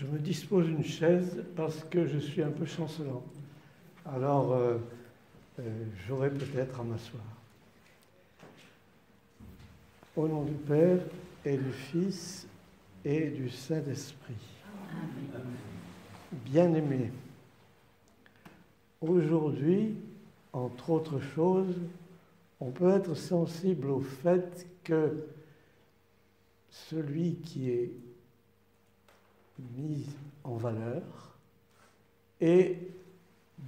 Je me dispose une chaise parce que je suis un peu chancelant. Alors, j'aurai peut-être à m'asseoir. Au nom du Père et du Fils et du Saint-Esprit. Bien-aimés, aujourd'hui, entre autres choses, on peut être sensible au fait que celui qui est mis en valeur et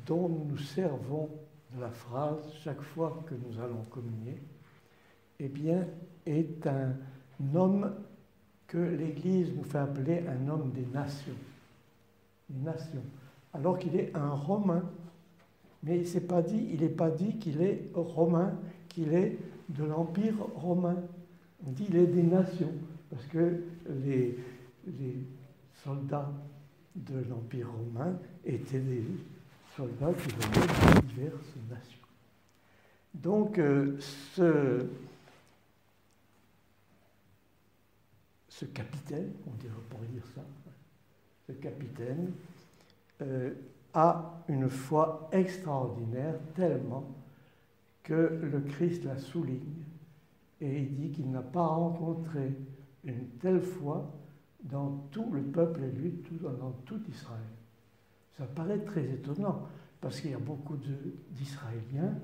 dont nous servons de la phrase chaque fois que nous allons communier, eh bien, est un homme que l'Église nous fait appeler un homme des nations. Des nations. Alors qu'il est un Romain. Mais il n'est pas dit qu'il est romain, qu'il est de l'Empire romain. On dit qu'il est des nations, parce que les soldats de l'Empire romain étaient des soldats qui venaient de diverses nations. Donc, ce capitaine, on pourrait dire ça, ce capitaine a une foi extraordinaire, tellement que le Christ la souligne et il dit qu'il n'a pas rencontré une telle foi dans tout le peuple élu, dans tout Israël. Ça paraît très étonnant, parce qu'il y a beaucoup d'Israéliens,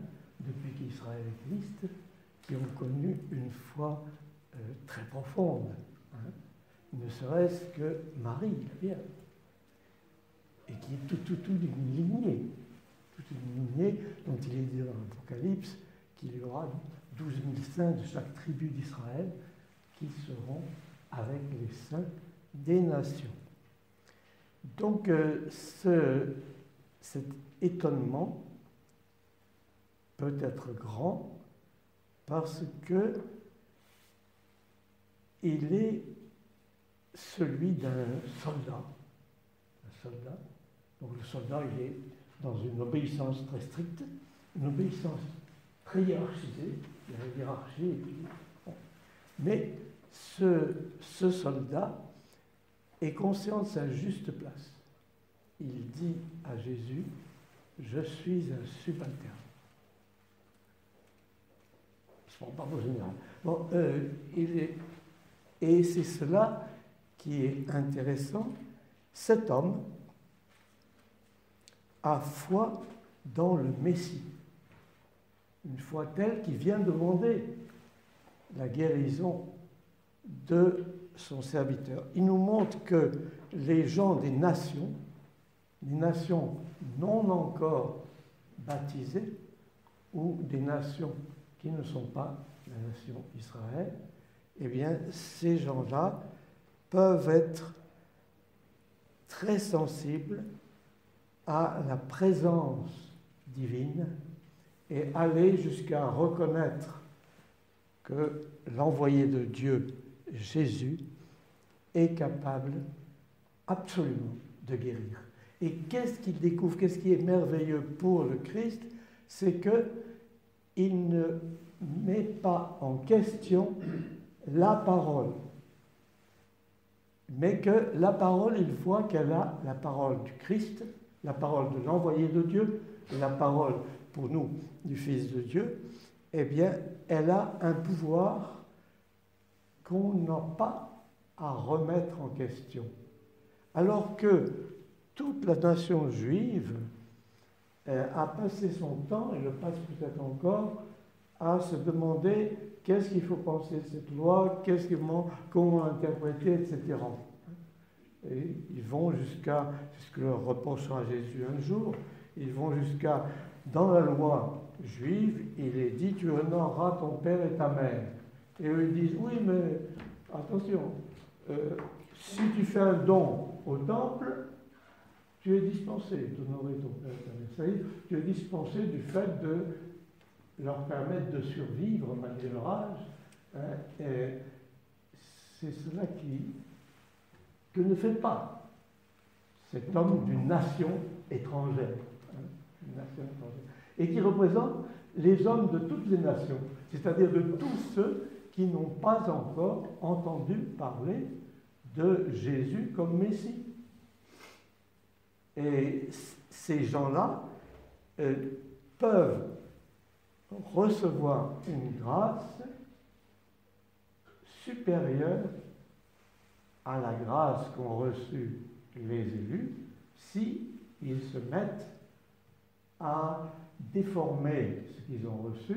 depuis qu'Israël existe, qui ont connu une foi très profonde, hein, ne serait-ce que Marie, la Vierge, et qui est toute une lignée, dont il est dit dans l'Apocalypse qu'il y aura 12 000 saints de chaque tribu d'Israël qui seront avec les saints des nations. Donc cet étonnement peut être grand parce que il est celui d'un soldat. Un soldat. Donc le soldat, il est dans une obéissance très stricte, une obéissance très hiérarchisée. Il y a une hiérarchie. Et puis, bon. Mais ce soldat est conscient de sa juste place. Il dit à Jésus, « Je suis un subalterne. » Je ne prends pas au général. Bon, et c'est cela qui est intéressant. Cet homme a foi dans le Messie. Une foi telle qu'il vient demander la guérison de son serviteur. Il nous montre que les gens des nations non encore baptisées, ou des nations qui ne sont pas la nation Israël, eh bien, ces gens-là peuvent être très sensibles à la présence divine et aller jusqu'à reconnaître que l'envoyé de Dieu, Jésus, est capable absolument de guérir. Et qu'est-ce qu'il découvre, qu'est-ce qui est merveilleux pour le Christ, c'est qu'il ne met pas en question la parole, mais que la parole, il voit qu'elle a la parole du Christ, la parole de l'envoyé de Dieu, la parole pour nous du Fils de Dieu, eh bien, elle a un pouvoir qu'on n'a pas à remettre en question. Alors que toute la nation juive a passé son temps, et le passe peut-être encore, à se demander qu'est-ce qu'il faut penser de cette loi, comment interpréter, etc. Et ils vont jusqu'à, c'est ce que leur reprochera Jésus un jour, ils vont jusqu'à, dans la loi juive, il est dit, tu honoreras ton père et ta mère. Et eux ils disent, oui, mais attention, si tu fais un don au temple, tu es dispensé d'honorer ton père et ta mère. C'est-à-dire, tu es dispensé du fait de leur permettre de survivre malgré leur âge. Hein, et c'est cela que ne fait pas cet homme d'une nation étrangère. Hein, une nation étrangère. Et qui représente les hommes de toutes les nations, c'est-à-dire de tous ceux qui n'ont pas encore entendu parler de Jésus comme Messie. Et ces gens-là peuvent recevoir une grâce supérieure à la grâce qu'ont reçue les élus si ils se mettent à déformer ce qu'ils ont reçu,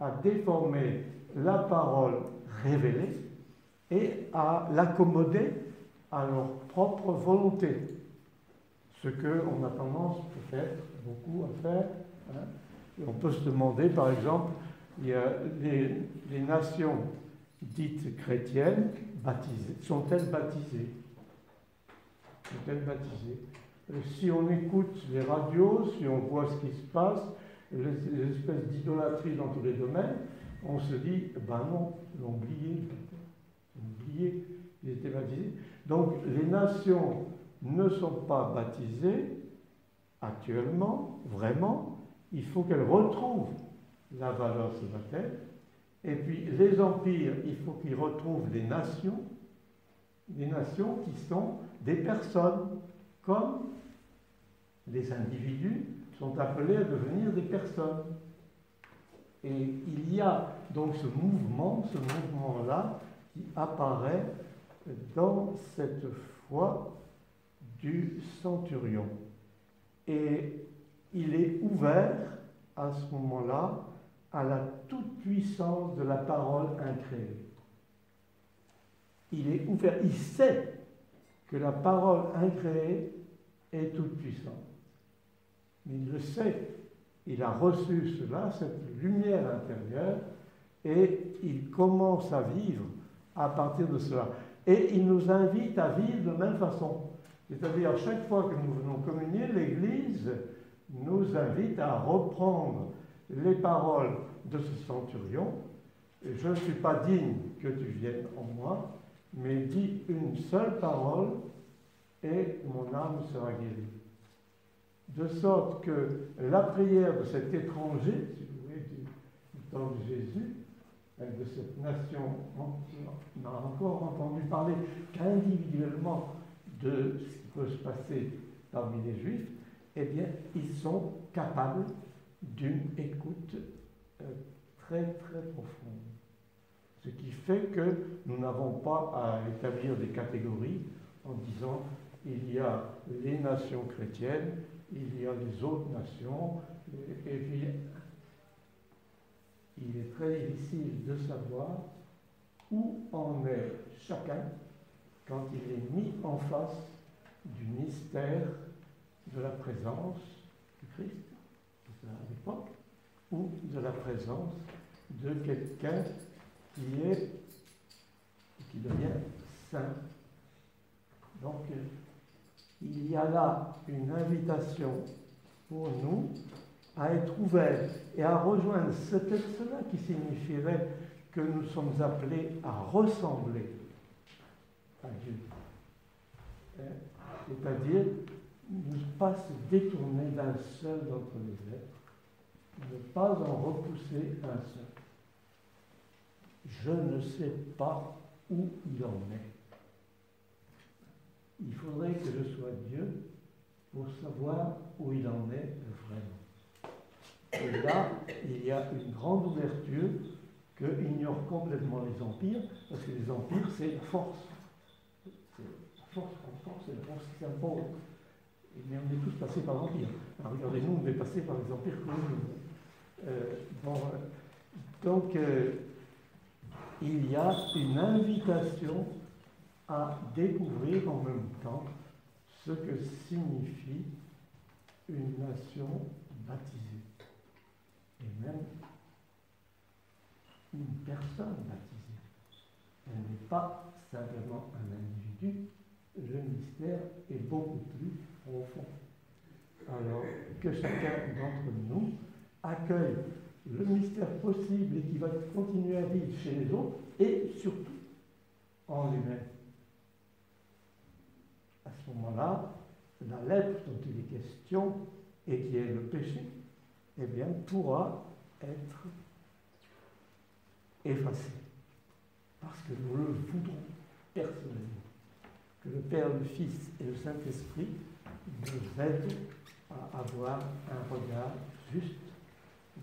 à déformer la parole révélée et à l'accommoder à leur propre volonté. Ce qu'on a tendance peut-être beaucoup à faire. Hein. On peut se demander, par exemple, il y a les nations dites chrétiennes baptisées. Sont-elles baptisées? Sont-elles baptisées? Si on écoute les radios, si on voit ce qui se passe, les espèces d'idolâtrie dans tous les domaines, on se dit, ben non, ils l'ont oublié, ils étaient baptisés. Donc les nations ne sont pas baptisées actuellement, vraiment, il faut qu'elles retrouvent la valeur de ce baptême. Et puis les empires, il faut qu'ils retrouvent les nations qui sont des personnes, comme les individus sont appelés à devenir des personnes. Et il y a donc ce mouvement-là, qui apparaît dans cette foi du centurion. Et il est ouvert à ce moment-là à la toute-puissance de la parole incréée. Il est ouvert, il sait que la parole incréée est toute-puissante. Mais il le sait, il a reçu cela, cette lumière intérieure, et il commence à vivre à partir de cela. Et il nous invite à vivre de même façon. C'est-à-dire, chaque fois que nous venons communier, l'Église nous invite à reprendre les paroles de ce centurion. Je ne suis pas digne que tu viennes en moi, mais dis une seule parole et mon âme sera guérie. De sorte que la prière de cet étranger, si vous voulez, du temps de Jésus, de cette nation, on n'a encore entendu parler qu'individuellement de ce qui peut se passer parmi les Juifs, eh bien, ils sont capables d'une écoute très, très profonde. Ce qui fait que nous n'avons pas à établir des catégories en disant il y a les nations chrétiennes, il y a les autres nations, et puis il est très difficile de savoir où en est chacun quand il est mis en face du mystère de la présence du Christ, à l'époque, ou de la présence de quelqu'un qui devient saint. Donc, il y a là une invitation pour nous à être ouverts et à rejoindre ce texte-là qui signifierait que nous sommes appelés à ressembler à Dieu. C'est-à-dire ne pas se détourner d'un seul d'entre les êtres, ne pas en repousser un seul. Je ne sais pas où il en est. Il faudrait que je sois Dieu pour savoir où il en est vraiment. Et là, il y a une grande ouverture que ignorent complètement les empires, parce que les empires, c'est la force. C'est la force contre force, c'est la force qui s'impose. Mais on est tous passés par l'empire. Regardez-nous, on est passés par les empires coloniaux. Donc, il y a une invitation à découvrir en même temps ce que signifie une nation baptisée. Et même une personne baptisée. Elle n'est pas simplement un individu, le mystère est beaucoup plus profond. Alors que chacun d'entre nous accueille le mystère possible et qui va continuer à vivre chez les autres et surtout en lui-même. À ce moment-là, la lettre dont il est question et qui est le péché, eh bien, pourra être effacée. Parce que nous le voudrons personnellement. Que le Père, le Fils et le Saint-Esprit nous aide à avoir un regard juste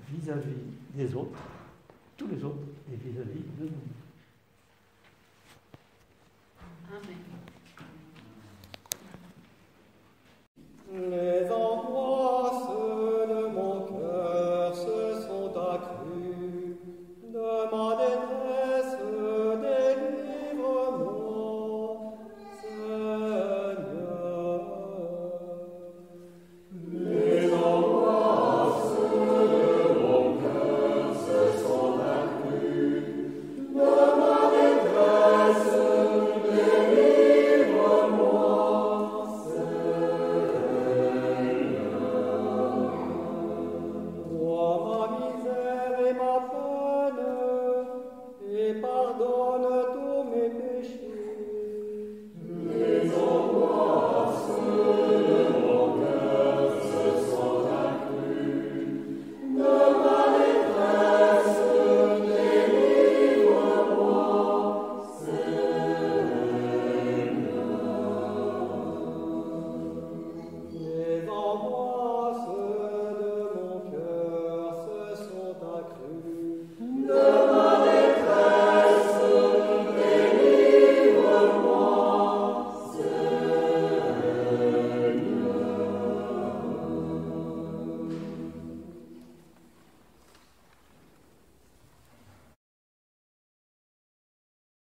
vis-à-vis des autres, tous les autres, et vis-à-vis de nous. Amen. Les angoisses de mon cœur se sont accrues.